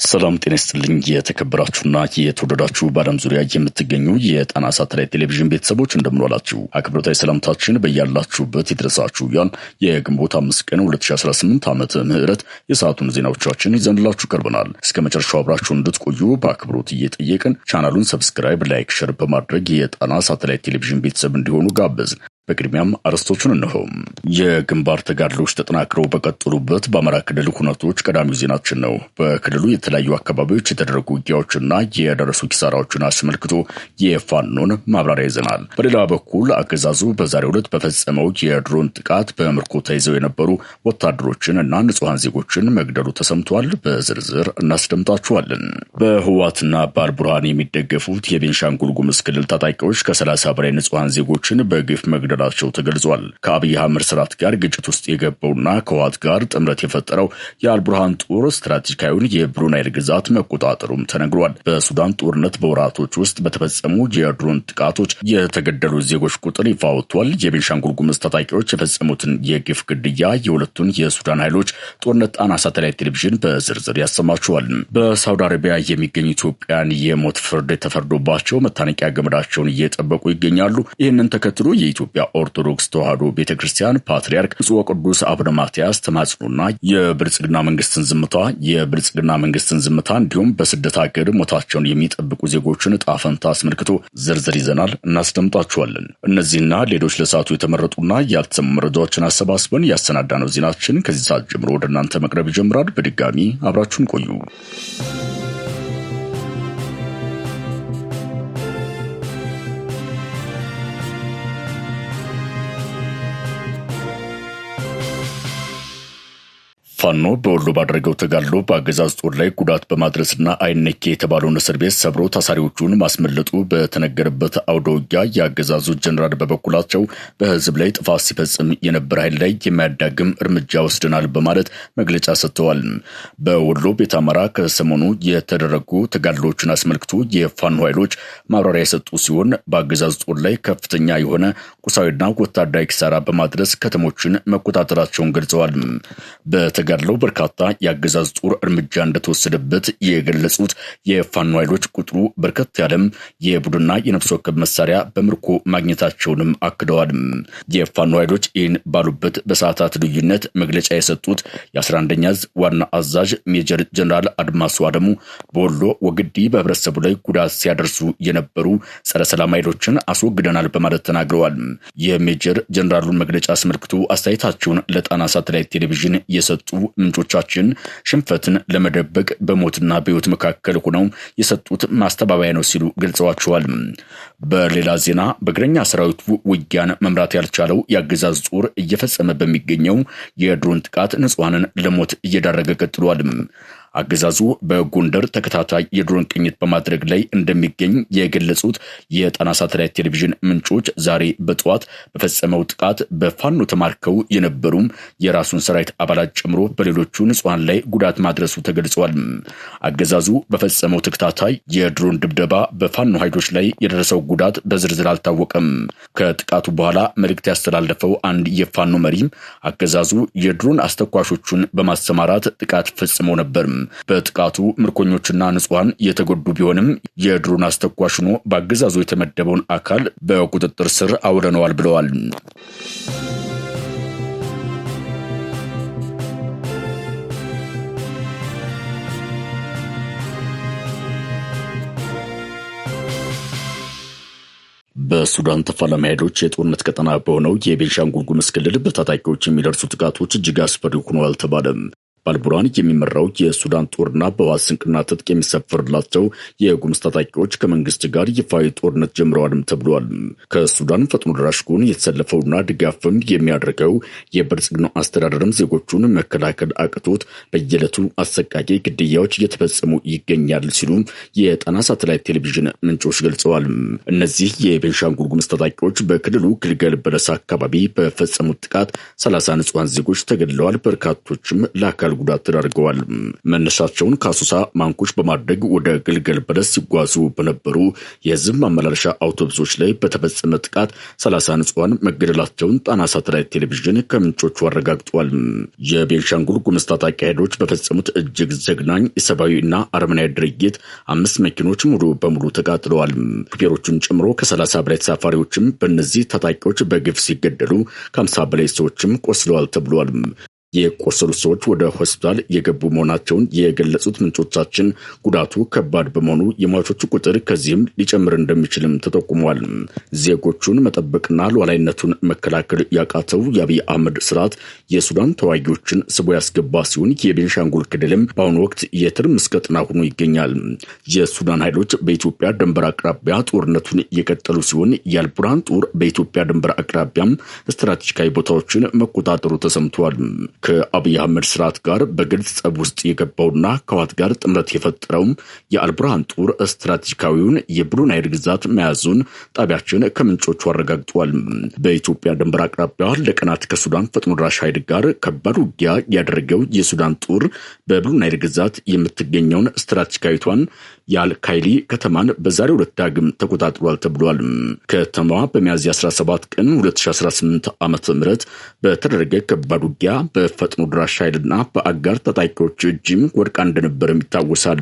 ሰላም ጤና ይስጥልኝ የተከበራችሁና የተወደዳችሁ በዓለም ዙሪያ የምትገኙ የጣና ሳተላይት ቴሌቪዥን ቤተሰቦች እንደምን ዋላችሁ። አክብሮታዊ ሰላምታችን በያላችሁበት ይድረሳችሁ። የግንቦት 5 ቀን 2018 ዓመተ ምህረት የሰዓቱን ዜናዎቻችን ይዘንላችሁ ቀርበናል። እስከ መጨረሻው አብራችሁን እንድትቆዩ በአክብሮት እየጠየቅን ቻናሉን ሰብስክራይብ፣ ላይክ፣ ሼር በማድረግ የጣና ሳተላይት ቴሌቪዥን ቤተሰብ እንዲሆኑ ጋበዝን። በቅድሚያም አርዕስቶቹን እነሆ። የግንባር ተጋድሎች ተጠናክረው በቀጠሉበት በአማራ ክልል ሁነቶች ቀዳሚው ዜናችን ነው። በክልሉ የተለያዩ አካባቢዎች የተደረጉ ውጊያዎችና የደረሱ ኪሳራዎችን አስመልክቶ የፋኖን ማብራሪያ ይዘናል። በሌላ በኩል አገዛዙ በዛሬው ዕለት በፈጸመው የድሮን ጥቃት በምርኮ ተይዘው የነበሩ ወታደሮችን እና ንጹሐን ዜጎችን መግደሉ ተሰምቷል። በዝርዝር እናስደምጣችኋለን። በህወሓትና በአልቡርሃን የሚደገፉት የቤንሻንጉል ጉሙዝ ክልል ታጣቂዎች ከ30 በላይ ንጹሐን ዜጎችን በግፍ መግደላቸው ተገልጿል። ከአብይ አህመድ ስርዓት ጋር ግጭት ውስጥ የገባውና ከህወሓት ጋር ጥምረት የፈጠረው የአልቡርሃን ጦር ስትራቴጂካዊውን የብሉ ናይል ግዛት መቆጣጠሩም ተነግሯል። በሱዳን ጦርነት በወራቶች ውስጥ በተፈጸሙ የድሮን ጥቃቶች የተገደሉ ዜጎች ቁጥር ይፋ ወጥቷል። የቤንሻንጉል ጉሙዝ ታጣቂዎች የፈጸሙትን የግፍ ግድያ የሁለቱን የሱዳን ኃይሎች ጦርነት ጣና ሳተላይት ቴሌቪዥን በዝርዝር ያሰማችኋል። በሳውዲ አረቢያ የሚገኙ ኢትዮጵያን የሞት ፍርድ ተፈርዶባቸው መታነቂያ ገመዳቸውን እየጠበቁ ይገኛሉ። ይህንን ተከትሎ የኢትዮጵያ ኦርቶዶክስ ተዋሕዶ ቤተክርስቲያን ፓትርያርክ ብፁዕ ወቅዱስ አቡነ ማትያስ ተማጽኖና የብልጽግና መንግስትን ዝምታ እንዲሁም በስደት ሀገር ሞታቸውን የሚጠብቁ ዜጎችን ዕጣ ፈንታ አስመልክቶ ዝርዝር ይዘናል፣ እናስደምጣችኋለን። እነዚህና ሌሎች ለሰዓቱ የተመረጡና ያልተሰሙ መረጃዎችን አሰባስበን ያሰናዳነው ዜናችን ከዚህ ሰዓት ጀምሮ ወደ እናንተ መቅረብ ይጀምራል። በድጋሚ አብራችሁን ቆዩ። ፋኖ በወሎ ባደረገው ተጋድሎ በአገዛዝ ጦር ላይ ጉዳት በማድረስና አይነኬ የተባለውን እስር ቤት ሰብሮ ታሳሪዎቹን ማስመለጡ በተነገረበት አውደ ውጊያ የአገዛዙ ጀነራል በበኩላቸው በህዝብ ላይ ጥፋት ሲፈጽም የነበረ ኃይል ላይ የማያዳግም እርምጃ ወስደናል በማለት መግለጫ ሰጥተዋል። በወሎ ቤት አማራ ከሰሞኑ የተደረጉ ተጋድሎችን አስመልክቶ የፋኖ ኃይሎች ማብራሪያ የሰጡ ሲሆን በአገዛዝ ጦር ላይ ከፍተኛ የሆነ ቁሳዊና ወታደራዊ ኪሳራ በማድረስ ከተሞችን መቆጣጠራቸውን ገልጸዋል። ተጋድለው በርካታ የአገዛዝ ጦር እርምጃ እንደተወሰደበት የገለጹት የፋኖ ኃይሎች ቁጥሩ በርከት ያለም የቡድንና የነፍስ ወከፍ መሳሪያ በምርኮ ማግኘታቸውንም አክደዋል። የፋኖ ኃይሎች ይህን ባሉበት በሰዓታት ልዩነት መግለጫ የሰጡት የ11ኛ ዕዝ ዋና አዛዥ ሜጀር ጀነራል አድማሱ አደሙ በወሎ ወግዲ በህብረተሰቡ ላይ ጉዳት ሲያደርሱ የነበሩ ጸረ ሰላም ኃይሎችን አስወግደናል በማለት ተናግረዋል። የሜጀር ጀነራሉን መግለጫ አስመልክቶ አስተያየታቸውን ለጣና ሳተላይት ቴሌቪዥን የሰጡ ምንጮቻችን ሽንፈትን ለመደበቅ በሞትና በህይወት መካከል ሆነው የሰጡት ማስተባበያ ነው ሲሉ ገልጸዋቸዋል። በሌላ ዜና በእግረኛ ሰራዊቱ ውጊያን መምራት ያልቻለው የአገዛዝ ጦር እየፈጸመ በሚገኘው የድሮን ጥቃት ንጹሐንን ለሞት እየዳረገ ቀጥሏል። አገዛዙ በጎንደር ተከታታይ የድሮን ቅኝት በማድረግ ላይ እንደሚገኝ የገለጹት የጣና ሳተላይት ቴሌቪዥን ምንጮች ዛሬ በጠዋት በፈጸመው ጥቃት በፋኖ ተማርከው የነበሩም የራሱን ሰራዊት አባላት ጨምሮ በሌሎቹ ንጹሐን ላይ ጉዳት ማድረሱ ተገልጿል። አገዛዙ በፈጸመው ተከታታይ የድሮን ድብደባ በፋኖ ኃይሎች ላይ የደረሰው ጉዳት በዝርዝር አልታወቀም። ከጥቃቱ በኋላ መልእክት ያስተላለፈው አንድ የፋኖ መሪም አገዛዙ የድሮን አስተኳሾቹን በማሰማራት ጥቃት ፈጽመው ነበር። በጥቃቱ ምርኮኞችና ንጹሐን የተጎዱ ቢሆንም የድሮን አስተኳሽ ሆኖ በአገዛዙ የተመደበውን አካል በቁጥጥር ስር አውለነዋል ብለዋል። በሱዳን ተፋላሚ ኃይሎች የጦርነት ቀጠና በሆነው የቤንሻንጉል ጉሙዝ ክልል በታጣቂዎች የሚደርሱ ጥቃቶች እጅግ አስፈሪ ሆነዋል ተባለ። በአልቡርሃን የሚመራው የሱዳን ጦርና በህወሓት ስንቅና ትጥቅ የሚሰፍርላቸው የጉሙዝ ታጣቂዎች ከመንግስት ጋር ይፋዊ ጦርነት ጀምረዋልም ተብሏል። ከሱዳን ፈጥኖ ደራሽ ጎን የተሰለፈውና ድጋፍም የሚያደርገው የብልጽግናው አስተዳደርም ዜጎቹን መከላከል አቅቶት በየዕለቱ አሰቃቂ ግድያዎች እየተፈጸሙ ይገኛል ሲሉ የጣና ሳተላይት ቴሌቪዥን ምንጮች ገልጸዋል። እነዚህ የቤንሻንጉል ጉሙዝ ታጣቂዎች በክልሉ ግልገል በለስ አካባቢ በፈጸሙት ጥቃት 30 ንጹሐን ዜጎች ተገድለዋል። በርካቶችም ለአካል ለአካል ጉዳት ተዳርገዋል። መነሻቸውን ከአሶሳ ማንኩሽ በማድረግ ወደ ግልገል በለስ ሲጓዙ በነበሩ የህዝብ ማመላለሻ አውቶቡሶች ላይ በተፈጸመ ጥቃት 30 ንጹሃን መገደላቸውን ጣና ሳተላይት ቴሌቪዥን ከምንጮቹ አረጋግጧል። የቤንሻንጉል ጉሙዝ ታጣቂ ኃይሎች በፈጸሙት እጅግ ዘግናኝ የሰብአዊና አረመኔያዊ ድርጊት 5 መኪኖች ሙሉ በሙሉ ተቃጥለዋል። ሹፌሮቹን ጨምሮ ከ30 በላይ ተሳፋሪዎችም በእነዚህ ታጣቂዎች በግፍ ሲገደሉ ከ50 በላይ ሰዎችም ቆስለዋል ተብሏል። የቆሰሉት ሰዎች ወደ ሆስፒታል የገቡ መሆናቸውን የገለጹት ምንጮቻችን ጉዳቱ ከባድ በመሆኑ የሟቾቹ ቁጥር ከዚህም ሊጨምር እንደሚችልም ተጠቁሟል። ዜጎቹን መጠበቅና ሉዓላዊነቱን መከላከል ያቃተው የአብይ አህመድ ስርዓት የሱዳን ተዋጊዎችን ስቦ ያስገባ ሲሆን የቤንሻንጉል ክልልም በአሁኑ ወቅት የትርምስ ቀጠና ሆኖ ይገኛል። የሱዳን ኃይሎች በኢትዮጵያ ድንበር አቅራቢያ ጦርነቱን የቀጠሉ ሲሆን የአልቡርሃን ጦር በኢትዮጵያ ድንበር አቅራቢያም ስትራቴጂካዊ ቦታዎችን መቆጣጠሩ ተሰምቷል። ከአብይ አህመድ ስርዓት ጋር በግልጽ ጸብ ውስጥ የገባውና ከህወሓት ጋር ጥምረት የፈጠረው የአልቡርሃን ጦር ስትራቴጂካዊውን የብሉ ናይል ግዛት መያዙን ጣቢያችን ከምንጮቹ አረጋግጧል። በኢትዮጵያ ድንበር አቅራቢያ ለቀናት ከሱዳን ፈጥኖ ደራሽ ኃይል ጋር ከባድ ውጊያ ያደረገው የሱዳን ጦር በብሉ ናይል ግዛት የምትገኘውን ስትራቴጂካዊቷን የአልካይሊ ከተማን በዛሬው ዕለት ዳግም ተቆጣጥሯል ተብሏል። ከተማዋ በሚያዝያ 17 ቀን 2018 ዓ.ም በተደረገ ከባድ ውጊያ በፈጥኖ ደራሽ ኃይልና በአጋር ታጣቂዎች እጅም ወድቃ እንደነበረም ይታወሳል።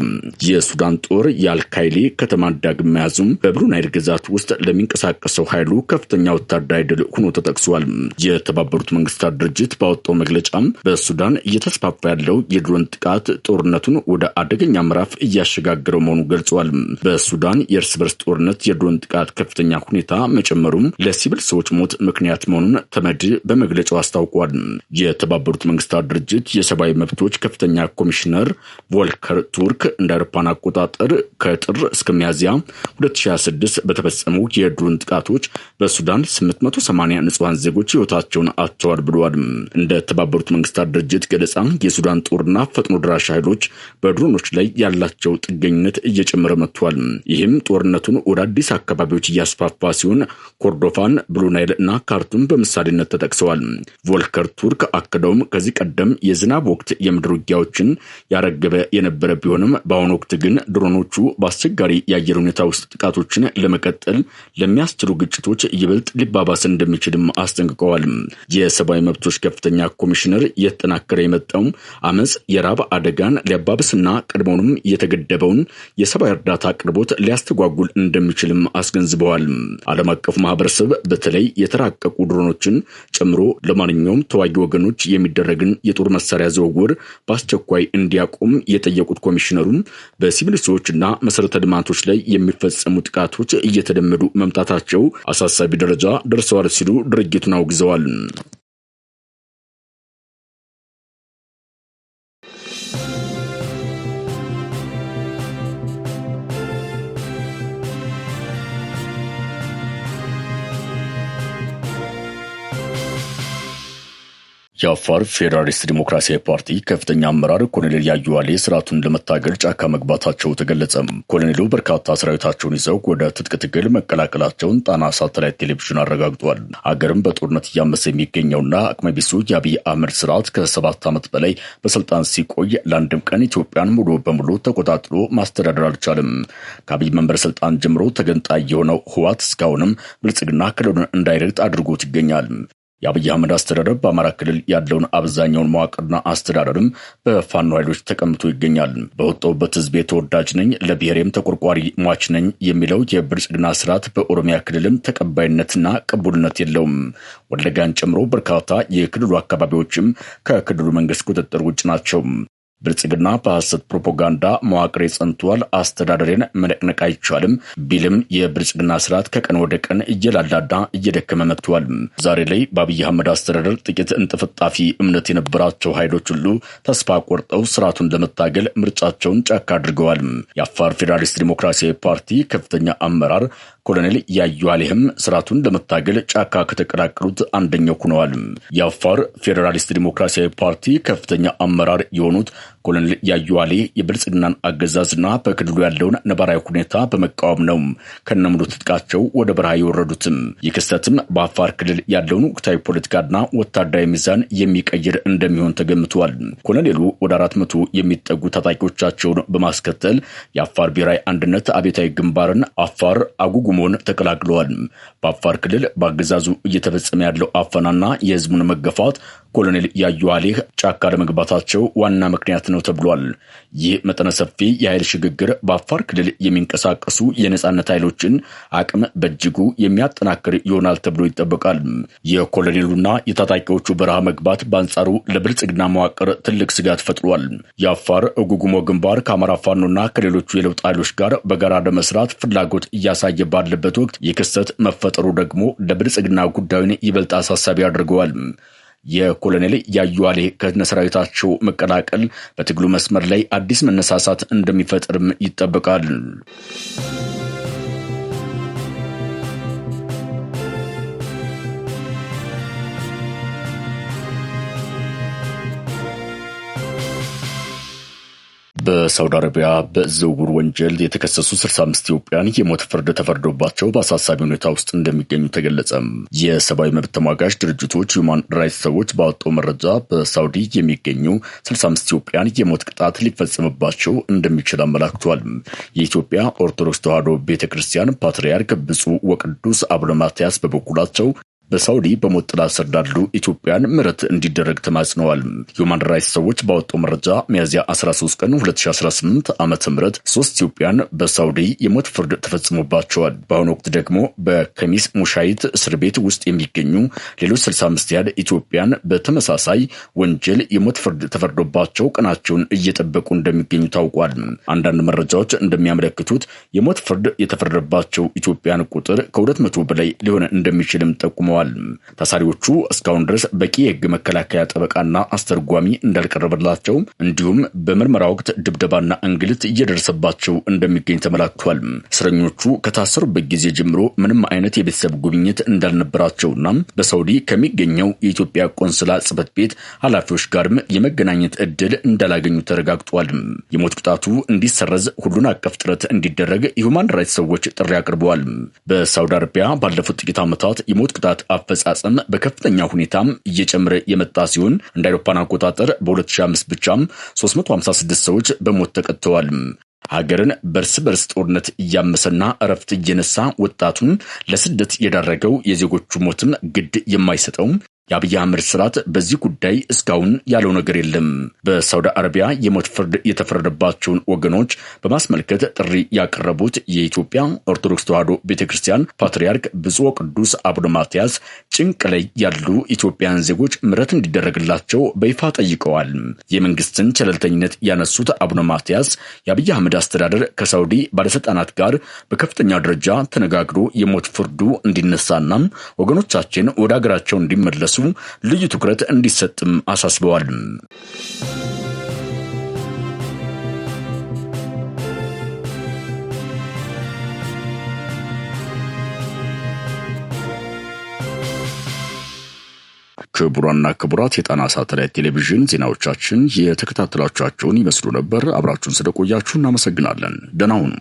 የሱዳን ጦር የአልካይሊ ከተማን ዳግም መያዙም በብሉ ናይል ግዛት ውስጥ ለሚንቀሳቀሰው ኃይሉ ከፍተኛ ወታደራዊ ድል ሆኖ ተጠቅሷል። የተባበሩት መንግስታት ድርጅት ባወጣው መግለጫም በሱዳን እየተስፋፋ ያለው የድሮን ጥቃት ጦርነቱን ወደ አደገኛ ምዕራፍ እያሸጋገረው መሆኑን ገልጿል። በሱዳን የእርስ በርስ ጦርነት የድሮን ጥቃት ከፍተኛ ሁኔታ መጨመሩም ለሲቪል ሰዎች ሞት ምክንያት መሆኑን ተመድ በመግለጫው አስታውቋል። የተባበሩት መንግስታት ድርጅት የሰብአዊ መብቶች ከፍተኛ ኮሚሽነር ቮልከር ቱርክ እንደ አውሮፓውያን አቆጣጠር ከጥር እስከ ሚያዝያ 2026 በተፈጸሙ የድሮን ጥቃቶች በሱዳን 880 ንጹሃን ዜጎች ህይወታቸውን አጥተዋል ብለዋል። እንደ ተባበሩት መንግስታት ድርጅት ገለጻ የሱዳን ጦርና ፈጥኖ ደራሽ ኃይሎች በድሮኖች ላይ ያላቸው ጥገኝነት እየጨመረ መጥቷል። ይህም ጦርነቱን ወደ አዲስ አካባቢዎች እያስፋፋ ሲሆን ኮርዶፋን፣ ብሉ ናይል እና ካርቱም በምሳሌነት ተጠቅሰዋል። ቮልከር ቱርክ አክለውም ከዚህ ቀደም የዝናብ ወቅት የምድር ውጊያዎችን ያረገበ የነበረ ቢሆንም በአሁኑ ወቅት ግን ድሮኖቹ በአስቸጋሪ የአየር ሁኔታ ውስጥ ጥቃቶችን ለመቀጠል ለሚያስችሉ ግጭቶች ይበልጥ ሊባባስ እንደሚችልም አስጠንቅቀዋል። የሰብአዊ መብቶች ከፍተኛ ኮሚሽነር እየተጠናከረ የመጣው አመጽ የራብ አደጋን ሊያባብስና ቀድሞውንም የተገደበውን የሰብአዊ እርዳታ አቅርቦት ሊያስተጓጉል እንደሚችልም አስገንዝበዋል። ዓለም አቀፍ ማህበረሰብ በተለይ የተራቀቁ ድሮኖችን ጨምሮ ለማንኛውም ተዋጊ ወገኖች የሚደረግን የጦር መሳሪያ ዝውውር በአስቸኳይ እንዲያቆም የጠየቁት ኮሚሽነሩም በሲቪል ሰዎችና መሰረተ ልማቶች ላይ የሚፈጸሙ ጥቃቶች እየተደመዱ መምጣታቸው አሳሳቢ ደረጃ ደርሰዋል ሲሉ ድርጊቱን አውግዘዋል። የአፋር ፌዴራሊስት ዲሞክራሲያዊ ፓርቲ ከፍተኛ አመራር ኮሎኔል ያዩዋሌ ስርዓቱን ለመታገል ጫካ መግባታቸው ተገለጸ። ኮሎኔሉ በርካታ ሰራዊታቸውን ይዘው ወደ ትጥቅ ትግል መቀላቀላቸውን ጣና ሳተላይት ቴሌቪዥን አረጋግጧል። አገርም በጦርነት እያመሰ የሚገኘውና አቅመቢሱ የአብይ አህመድ ስርዓት ከ7 ዓመት በላይ በስልጣን ሲቆይ ለአንድም ቀን ኢትዮጵያን ሙሉ በሙሉ ተቆጣጥሮ ማስተዳደር አልቻለም። ከአብይ መንበር ስልጣን ጀምሮ ተገንጣይ የሆነው ህወሓት እስካሁንም ብልጽግና ክልሉን እንዳይረግጥ አድርጎት ይገኛል። የአብይ አህመድ አስተዳደር በአማራ ክልል ያለውን አብዛኛውን መዋቅርና አስተዳደርም በፋኖ ኃይሎች ተቀምጦ ይገኛል። በወጣሁበት ህዝቤ ተወዳጅ ነኝ፣ ለብሔሬም ተቆርቋሪ ሟች ነኝ የሚለው የብልጽግና ስርዓት በኦሮሚያ ክልልም ተቀባይነትና ቅቡልነት የለውም። ወለጋን ጨምሮ በርካታ የክልሉ አካባቢዎችም ከክልሉ መንግስት ቁጥጥር ውጭ ናቸው። ብልጽግና በሐሰት ፕሮፓጋንዳ መዋቅሬ ጸንቷል፣ አስተዳደሬን መነቅነቅ አይቻልም ቢልም የብልጽግና ስርዓት ከቀን ወደ ቀን እየላላዳ እየደከመ መጥቷል። ዛሬ ላይ በአብይ አህመድ አስተዳደር ጥቂት እንጥፍጣፊ እምነት የነበራቸው ኃይሎች ሁሉ ተስፋ ቆርጠው ስርዓቱን ለመታገል ምርጫቸውን ጫካ አድርገዋል። የአፋር ፌዴራሊስት ዲሞክራሲያዊ ፓርቲ ከፍተኛ አመራር ኮሎኔል ያዩዋሌህም ስርዓቱን ለመታገል ጫካ ከተቀላቀሉት አንደኛው ሆነዋል። የአፋር ፌዴራሊስት ዲሞክራሲያዊ ፓርቲ ከፍተኛ አመራር የሆኑት ኮሎኔል ያዩዋሌ የብልጽግናን አገዛዝና በክልሉ ያለውን ነባራዊ ሁኔታ በመቃወም ነው ከነሙሉ ትጥቃቸው ወደ በረሃ የወረዱትም። ይህ ክስተትም በአፋር ክልል ያለውን ወቅታዊ ፖለቲካና ወታደራዊ ሚዛን የሚቀይር እንደሚሆን ተገምቷል። ኮሎኔሉ ወደ 400 የሚጠጉ ታጣቂዎቻቸውን በማስከተል የአፋር ብሔራዊ አንድነት አብዮታዊ ግንባርን አፋር አጉጉሞን ተቀላቅለዋል። በአፋር ክልል በአገዛዙ እየተፈጸመ ያለው አፈናና የህዝቡን መገፋት ኮሎኔል ያዩዋሌ ጫካ ለመግባታቸው ዋና ምክንያት ነው ተብሏል። ይህ መጠነ ሰፊ የኃይል ሽግግር በአፋር ክልል የሚንቀሳቀሱ የነጻነት ኃይሎችን አቅም በእጅጉ የሚያጠናክር ይሆናል ተብሎ ይጠበቃል። የኮሎኔሉና የታጣቂዎቹ በረሃ መግባት በአንጻሩ ለብልጽግና መዋቅር ትልቅ ስጋት ፈጥሯል። የአፋር ጉጉሞ ግንባር ከአማራ ፋኖና ከሌሎቹ የለውጥ ኃይሎች ጋር በጋራ ለመስራት ፍላጎት እያሳየ ባለበት ወቅት የክስተት መፈጠሩ ደግሞ ለብልጽግና ጉዳዩን ይበልጥ አሳሳቢ አድርገዋል። የኮሎኔል ያዩዋሌ ከነሰራዊታቸው መቀላቀል በትግሉ መስመር ላይ አዲስ መነሳሳት እንደሚፈጥርም ይጠበቃል። በሳውዲ አረቢያ በዝውውር ወንጀል የተከሰሱ 65 ኢትዮጵያን የሞት ፍርድ ተፈርዶባቸው በአሳሳቢ ሁኔታ ውስጥ እንደሚገኙ ተገለጸ። የሰብአዊ መብት ተሟጋች ድርጅቶች ሁማን ራይትስ ሰዎች ባወጣው መረጃ በሳውዲ የሚገኙ 65 ኢትዮጵያን የሞት ቅጣት ሊፈጸምባቸው እንደሚችል አመላክቷል። የኢትዮጵያ ኦርቶዶክስ ተዋሕዶ ቤተክርስቲያን ፓትርያርክ ብፁዕ ወቅዱስ አቡነ ማትያስ በበኩላቸው በሳውዲ በሞት ጥላ ስር ላሉ ኢትዮጵያን ምሕረት እንዲደረግ ተማጽነዋል። ሁማን ራይትስ ሰዎች ባወጣው መረጃ ሚያዝያ 13 ቀን 2018 ዓመተ ምህረት 3 ኢትዮጵያን በሳውዲ የሞት ፍርድ ተፈጽሞባቸዋል። በአሁኑ ወቅት ደግሞ በከሚስ ሙሻይት እስር ቤት ውስጥ የሚገኙ ሌሎች 65 ያህል ኢትዮጵያን በተመሳሳይ ወንጀል የሞት ፍርድ ተፈርዶባቸው ቀናቸውን እየጠበቁ እንደሚገኙ ታውቋል። አንዳንድ መረጃዎች እንደሚያመለክቱት የሞት ፍርድ የተፈረደባቸው ኢትዮጵያን ቁጥር ከ200 በላይ ሊሆን እንደሚችልም ጠቁመዋል። ታሳሪዎቹ እስካሁን ድረስ በቂ የሕግ መከላከያ ጠበቃና አስተርጓሚ እንዳልቀረበላቸው እንዲሁም በምርመራ ወቅት ድብደባና እንግልት እየደረሰባቸው እንደሚገኝ ተመላክቷል። እስረኞቹ ከታሰሩበት ጊዜ ጀምሮ ምንም አይነት የቤተሰብ ጉብኝት እንዳልነበራቸውና በሳውዲ ከሚገኘው የኢትዮጵያ ቆንስላ ጽሕፈት ቤት ኃላፊዎች ጋርም የመገናኘት እድል እንዳላገኙ ተረጋግጧል። የሞት ቅጣቱ እንዲሰረዝ ሁሉን አቀፍ ጥረት እንዲደረግ የሁማን ራይትስ ሰዎች ጥሪ አቅርበዋል። በሳውዲ አረቢያ ባለፉት ጥቂት ዓመታት የሞት ቅጣት አፈጻጸም በከፍተኛ ሁኔታም እየጨመረ የመጣ ሲሆን እንደ አውሮፓውያን አቆጣጠር በ2005 ብቻም 356 ሰዎች በሞት ተቀጥተዋል። ሀገርን በርስ በርስ ጦርነት እያመሰና እረፍት እየነሳ ወጣቱን ለስደት የዳረገው የዜጎቹ ሞትም ግድ የማይሰጠው የአብይ አህመድ ስርዓት በዚህ ጉዳይ እስካሁን ያለው ነገር የለም። በሳውዲ አረቢያ የሞት ፍርድ የተፈረደባቸውን ወገኖች በማስመልከት ጥሪ ያቀረቡት የኢትዮጵያ ኦርቶዶክስ ተዋሕዶ ቤተክርስቲያን ፓትርያርክ ብፁዕ ቅዱስ አቡነ ማትያስ ጭንቅ ላይ ያሉ ኢትዮጵያን ዜጎች ምሕረት እንዲደረግላቸው በይፋ ጠይቀዋል። የመንግስትን ቸለልተኝነት ያነሱት አቡነ ማትያስ የአብይ አህመድ አስተዳደር ከሳውዲ ባለስልጣናት ጋር በከፍተኛ ደረጃ ተነጋግሮ የሞት ፍርዱ እንዲነሳና ወገኖቻችን ወደ ሀገራቸው እንዲመለሱ ልዩ ትኩረት እንዲሰጥም አሳስበዋል። ክቡራንና ክቡራት የጣና ሳተላይት ቴሌቪዥን ዜናዎቻችን የተከታተላችኋቸውን ይመስሉ ነበር። አብራችሁን ስለቆያችሁ እናመሰግናለን። ደህና ሁኑ።